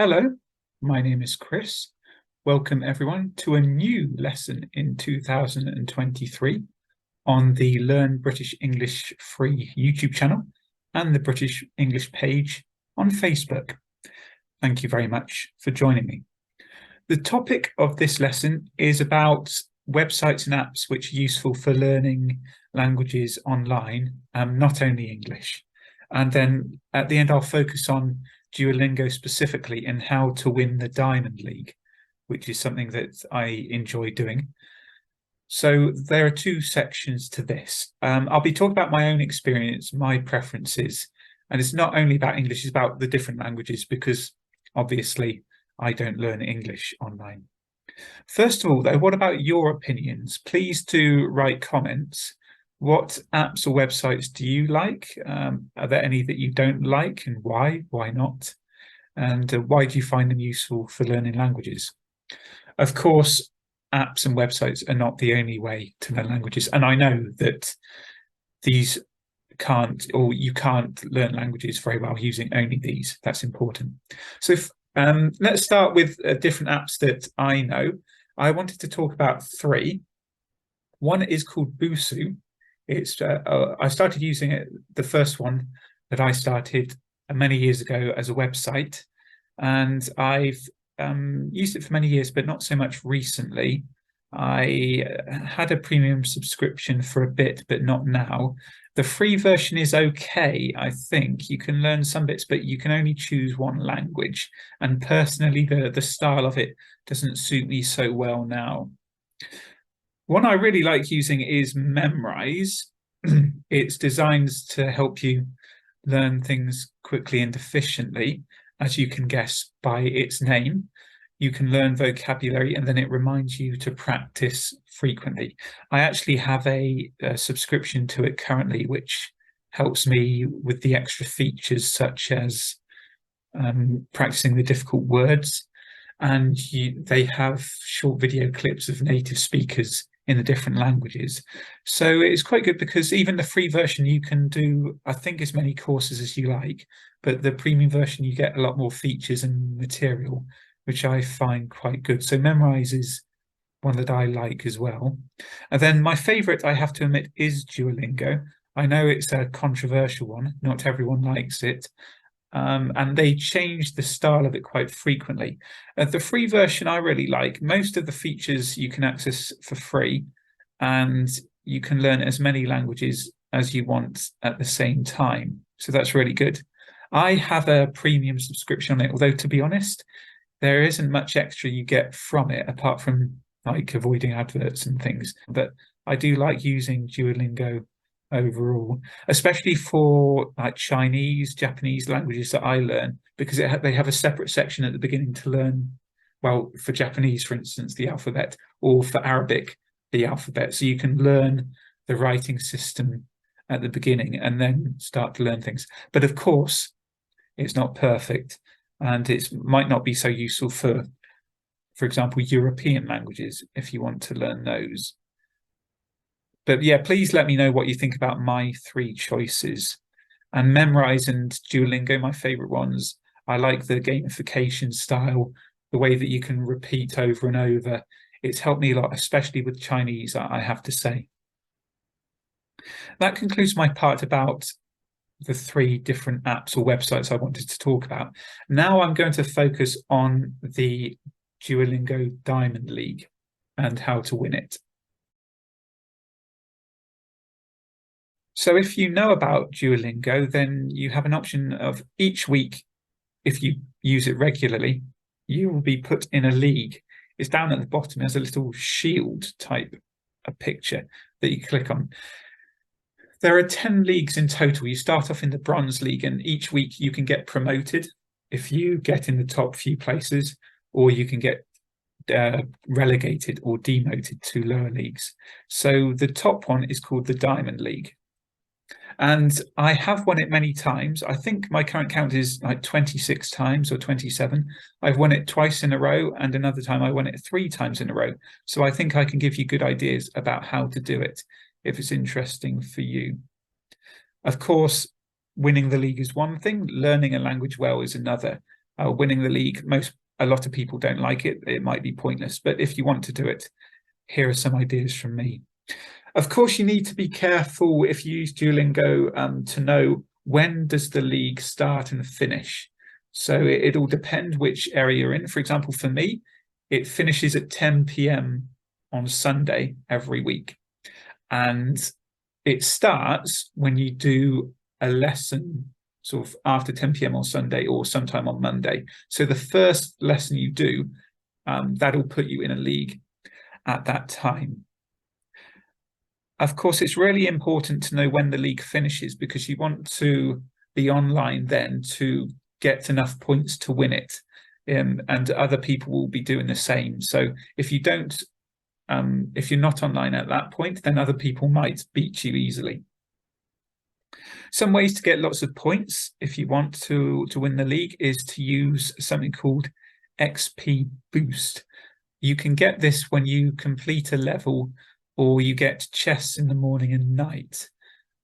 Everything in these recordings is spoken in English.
Hello, my name is Chris. Welcome everyone to a new lesson in 2023 on the Learn British English free YouTube channel and the British English page on Facebook. Thank you very much for joining me. The topic of this lesson is about websites and apps which are useful for learning languages online, not only English. And then at the end, I'll focus on Duolingo specifically and how to win the Diamond League, which is something that I enjoy doing. So there are two sections to this. I'll be talking about my own experience, my preferences, and it's not only about English, it's about the different languages, because obviously I don't learn English online. First of all, though, what about your opinions? Please do write comments. What apps or websites do you like? Are there any that you don't like, and why? Why not? And why do you find them useful for learning languages? Of course, apps and websites are not the only way to learn languages. And I know that these you can't learn languages very well using only these. That's important. So let's start with different apps that I know. I wanted to talk about three. One is called Busuu. It's I started using it, the first one that I started many years ago as a website, and I've used it for many years, but not so much recently. I had a premium subscription for a bit, but not now. The free version is okay, I think. You can learn some bits, but you can only choose one language. And personally, the style of it doesn't suit me so well now. One I really like using is Memrise. It's designed to help you learn things quickly and efficiently, as you can guess by its name. You can learn vocabulary, and then it reminds you to practice frequently. I actually have a subscription to it currently, which helps me with the extra features, such as practicing the difficult words. And they have short video clips of native speakers in the different languages. So it's quite good, because even the free version, you can do, I think, as many courses as you like, but the premium version, you get a lot more features and material, which I find quite good. So Memrise is one that I like as well. And then my favorite, I have to admit, is Duolingo. I know it's a controversial one. Not everyone likes it. And they change the style of it quite frequently. The free version I really like. Most of the features you can access for free, and you can learn as many languages as you want at the same time. So that's really good. I have a premium subscription on it, although to be honest, there isn't much extra you get from it, apart from like avoiding adverts and things. But I do like using Duolingo overall, especially for like Chinese, Japanese languages that I learn, because they have a separate section at the beginning to learn, well, for Japanese, for instance, the alphabet, or for Arabic, the alphabet. So you can learn the writing system at the beginning and then start to learn things. But of course, it's not perfect, and it might not be so useful for example, European languages, if you want to learn those. But yeah, please let me know what you think about my three choices. And Memrise and Duolingo, my favorite ones. I like the gamification style, the way that you can repeat over and over. It's helped me a lot, especially with Chinese, I have to say. That concludes my part about the three different apps or websites I wanted to talk about. Now I'm going to focus on the Duolingo Diamond League and how to win it. So if you know about Duolingo, then you have an option of each week, if you use it regularly, you will be put in a league. It's down at the bottom. There's a little shield type a picture that you click on. There are 10 leagues in total. You start off in the Bronze League, and each week you can get promoted if you get in the top few places, or you can get relegated or demoted to lower leagues. So the top one is called the Diamond League. And I have won it many times. I think my current count is like 26 times or 27. I've won it twice in a row, and another time I won it 3 times in a row. So I think I can give you good ideas about how to do it if it's interesting for you. Of course, winning the league is one thing, learning a language well is another. winning the league. A lot of people don't like it. It might be pointless, but if you want to do it, here are some ideas from me. Of course, you need to be careful if you use Duolingo to know when does the league start and finish. So it'll depend which area you're in. For example, for me, it finishes at 10 p.m. on Sunday every week. And it starts when you do a lesson sort of after 10 p.m. on Sunday or sometime on Monday. So the first lesson you do, that'll put you in a league at that time. Of course, it's really important to know when the league finishes because you want to be online then to get enough points to win it. And other people will be doing the same. So if you don't, if you're not online at that point, then other people might beat you easily. Some ways to get lots of points if you want to win the league is to use something called XP Boost. You can get this when you complete a level or you get chests in the morning and night.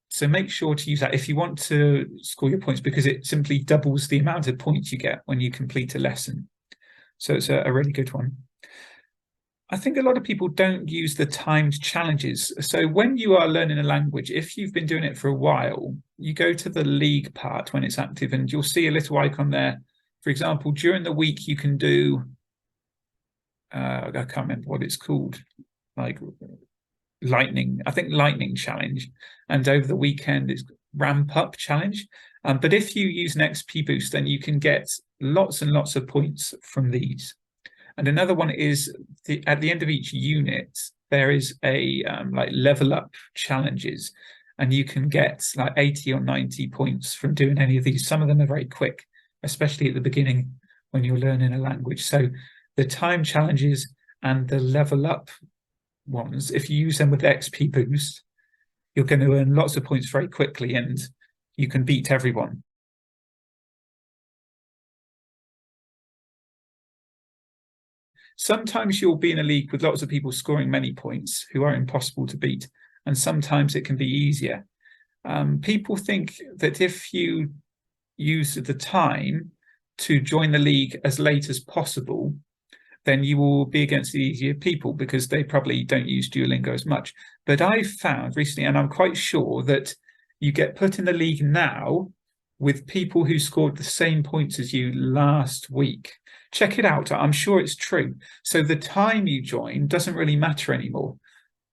So make sure to use that if you want to score your points because it simply doubles the amount of points you get when you complete a lesson. So it's a really good one. I think a lot of people don't use the timed challenges. So when you are learning a language, if you've been doing it for a while, you go to the league part when it's active and you'll see a little icon there. For example, during the week, you can do, I can't remember what it's called, like lightning challenge. And over the weekend, it's ramp up challenge. But if you use an XP boost, then you can get lots and lots of points from these. And another one is at the end of each unit, there is a like level up challenges, and you can get like 80 or 90 points from doing any of these. Some of them are very quick, especially at the beginning when you're learning a language. So the time challenges and the level up ones, if you use them with XP boost, you're going to earn lots of points very quickly and you can beat everyone. Sometimes you'll be in a league with lots of people scoring many points who are impossible to beat, and sometimes it can be easier. People think that if you use the time to join the league as late as possible, then you will be against the easier people because they probably don't use Duolingo as much. But I've found recently, and I'm quite sure that you get put in the league now with people who scored the same points as you last week. Check it out. I'm sure it's true. So the time you join doesn't really matter anymore.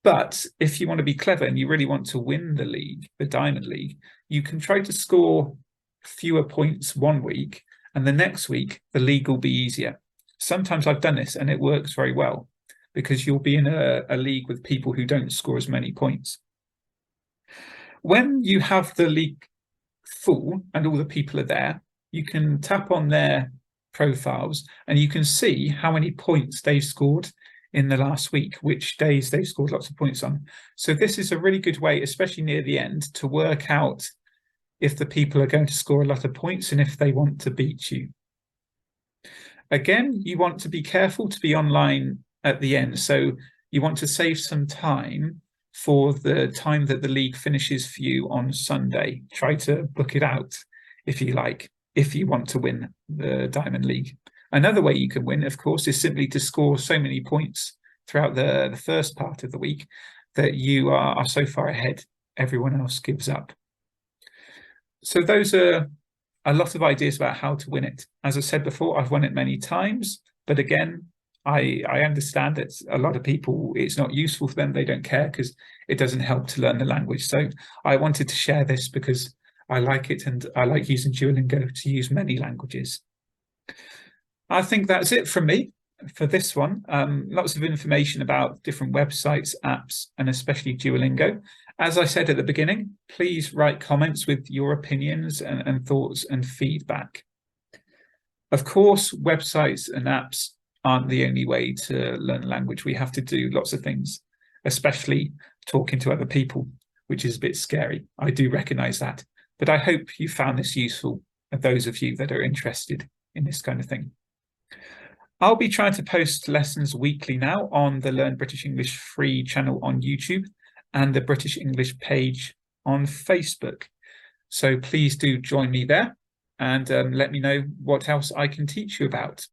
But if you want to be clever and you really want to win the league, the Diamond League, you can try to score fewer points one week, and the next week, the league will be easier. Sometimes I've done this and it works very well because you'll be in a league with people who don't score as many points. When you have the league full and all the people are there, you can tap on their profiles and you can see how many points they've scored in the last week, which days they've scored lots of points on. So this is a really good way, especially near the end, to work out if the people are going to score a lot of points and if they want to beat you. Again, you want to be careful to be online at the end. So you want to save some time for the time that the league finishes for you on Sunday. Try to book it out if you like, if you want to win the Diamond League. Another way you can win, of course, is simply to score so many points throughout the first part of the week that you are so far ahead, everyone else gives up. So those are a lot of ideas about how to win it. As I said before, I've won it many times, but again, I understand that a lot of people, it's not useful for them. They don't care because it doesn't help to learn the language. So I wanted to share this because I like it and I like using Duolingo to use many languages. I think that's it from me for this one. Lots of information about different websites, apps, and especially Duolingo. As I said at the beginning, please write comments with your opinions and thoughts and feedback. Of course, websites and apps aren't the only way to learn a language. We have to do lots of things, especially talking to other people, which is a bit scary. I do recognize that, but I hope you found this useful, and those of you that are interested in this kind of thing. I'll be trying to post lessons weekly now on the Learn British English free channel on YouTube and the British English page on Facebook. So please do join me there. and let me know what else I can teach you about.